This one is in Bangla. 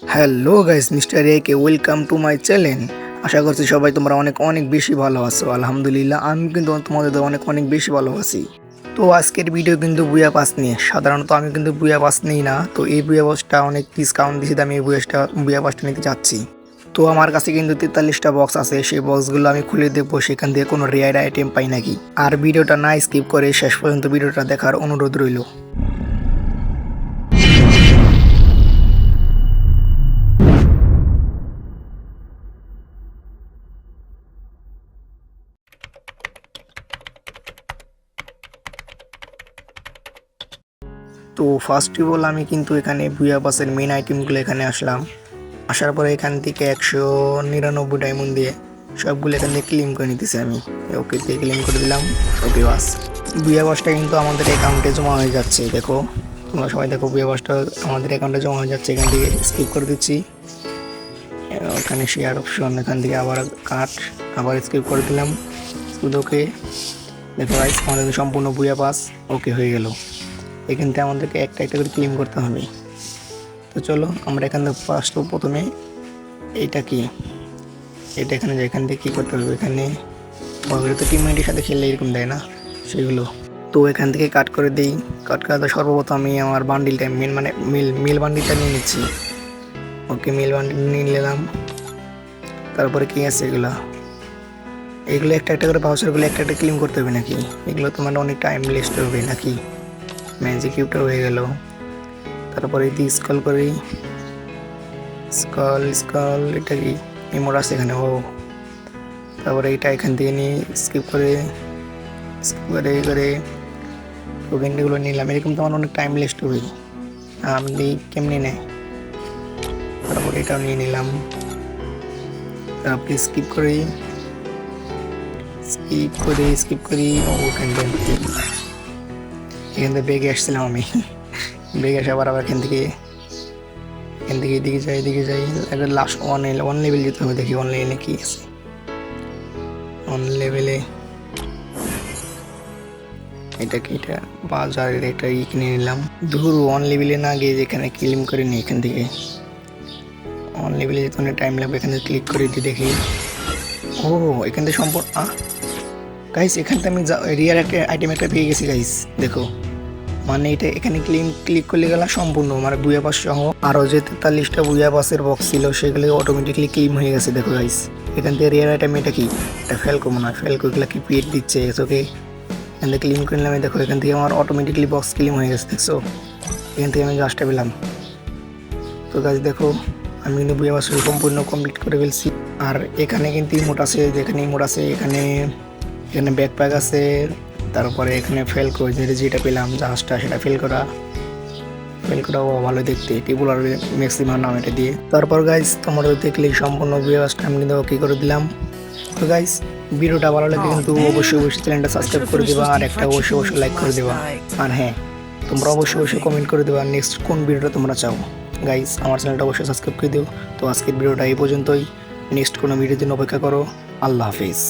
Hello guys, mister A K welcome to my channel. আশা করছি সবাই তোমরা অনেক অনেক বেশি ভালো আছো। আলহামদুলিল্লাহ আমি কিন্তু তোমাদের অনেক অনেক বেশি ভালো আছি। তো আজকের ভিডিও কিন্তু বুয়া পাস নিয়ে। সাধারণত আমি কিন্তু বুয়া পাস নিই না, তো এই বুয়া পাসটা অনেক ডিসকাউন্ট দিয়েছে, আমি এই বুয়া পাসটা নিতে চাচ্ছি। তো আমার কাছে কিন্তু 43টা বক্স আছে, সেই বক্সগুলো আমি খুলে দেখবো সেখান থেকে কোনো রেয়ার আইটেম পাই নাকি। আর ভিডিওটা না স্কিপ করে শেষ পর্যন্ত ভিডিওটা দেখার অনুরোধ রইল। তো ফার্স্ট অফ অল আমি কিন্তু এখানে বুয়া পাসের মেন আইটেমগুলো এখানে আসলাম। আসার পরে এখান থেকে 199 ডায়মন্ড দিয়ে সবগুলো এখান থেকে ক্লেম করে নিতেছি আমি। ওকে দিয়ে ক্লেম করে দিলাম। ওকে বাস, বুয়া পাসটা কিন্তু আমাদের অ্যাকাউন্টে জমা হয়ে যাচ্ছে। দেখো তোমরা সবাই দেখো, বুয়া পাসটা আমাদের অ্যাকাউন্টে জমা হয়ে যাচ্ছে। এখান থেকে স্কিপ করে দিচ্ছি। ওখানে শেয়ার অপশন, এখান থেকে আবার কাট, আবার স্কিপ করে দিলাম। শুধু ওকে দেখো গাইস, আমাদের সম্পূর্ণ বুয়া পাস ওকে হয়ে গেল। এখান থেকে আমাদেরকে একটা একটা করে ক্লেম করতে হবে। তো চলো আমরা এখান থেকে প্রথমে এইটা কি, এটা এখান থেকে কী করতে হবে, এখানে তো টিমমেটের সাথে খেললে এরকম দেয় না সেগুলো। তো এখান থেকে কাট করে দিই। কাট করাতে সর্বপ্রথম আমি আমার বান্ডিলটা মিল বান্ডিলটা নিয়ে নিচ্ছি। ওকে মিল বান্ডিল নিয়ে নিলাম। তারপরে কি আছে এগুলো একটা একটা করে পাউচারগুলো একটা একটা ক্লেম করতে হবে নাকি? এগুলো তোমার অনেক টাইম ওয়েস্ট হবে নাকি? ম্যাজিক কিউবটা হয়ে গেল। তারপরে দিয়ে স্কল করি, স্কল এটা কি ইমোট আছে এখানে? ও তারপরে এটা এখান থেকে নিয়ে স্কিপ করে টোকেনগুলো নিলাম। এরকম তো আমার অনেক টাইম ওয়েস্ট হবে। আমি কেমনি নেয়, তারপরে এটাও নিয়ে নিলাম। তারপরে স্কিপ করি ওখান থেকে বেগে আসছিলাম আমি। বেগে আসে আবার এখান থেকে এদিকে যাই একটা লাস্ট ওয়ান লেভেল যেতে হবে। দেখি অন লেভেলে কি আছে। অন লেভেলে এটা বাজারের একটা কিনে নিলাম। ধরু অন লেভেলে না গিয়ে যেখানে ক্লেম করে নিই, এখান থেকে অন লেভেলে যেতে অনেক টাইম লাগবে। এখানে ক্লিক করে দিই, দেখি ও এখান থেকে সম্পূর্ণ গাইস, এখান থেকে আমি রিয়ার একটা আইটেম একটা পেয়ে গেছি গাইস। দেখো মানে এটা এখানে ক্লিক করলে গেলাম সম্পূর্ণ মানে বুয়া পাস সহ আরও যে 43টা বুয়া পাসের বক্স ছিল সেগুলো অটোমেটিকলি ক্লেম হয়ে গেছে। দেখো গাইস, এখান থেকে রিয়ার আইটেম এটা কি, এটা ফেলকো মনে হয়, ফেলকোগুলো কি পিএড দিচ্ছে। ওকে এখান থেকে ক্লেম করে নিলাম। দেখো এখান থেকে আমার অটোমেটিকলি বক্স ক্লেম হয়ে গেছে। দেখছো এখান থেকে আমি জাস্টটা পেলাম। তো গাইস দেখো আমি কিন্তু বুয়া পাস সম্পূর্ণ কমপ্লিট করে ফেলছি। আর এখানে কিন্তু ইমোট আছে, এখানে ব্যাকপ্যাক আছে। তারপরে এখানে ফেল করে যেটা পেলাম জাহাজটা, সেটা ফেল করাও ভালো দেখতে, টেবুলার ম্যাক্সিমাম নাম এটা দিয়ে। তারপর গাইস তোমরা দেখলে সম্পূর্ণ ভিডিওটা আমি কিন্তু ওকে করে দিলাম। তো গাইস ভিডিওটা ভালো লাগে কিন্তু অবশ্যই চ্যানেলটা সাবস্ক্রাইব করে দেবা, আর একটা অবশ্যই লাইক করে দেবা। আর হ্যাঁ, তোমরা অবশ্যই কমেন্ট করে দেবা নেক্সট কোন ভিডিওটা তোমরা চাও। গাইস আমার চ্যানেলটা অবশ্যই সাবস্ক্রাইব করে দিও। তো আজকের ভিডিওটা এই পর্যন্তই। নেক্সট কোনো ভিডিওর জন্য অপেক্ষা করো। আল্লাহ হাফিজ।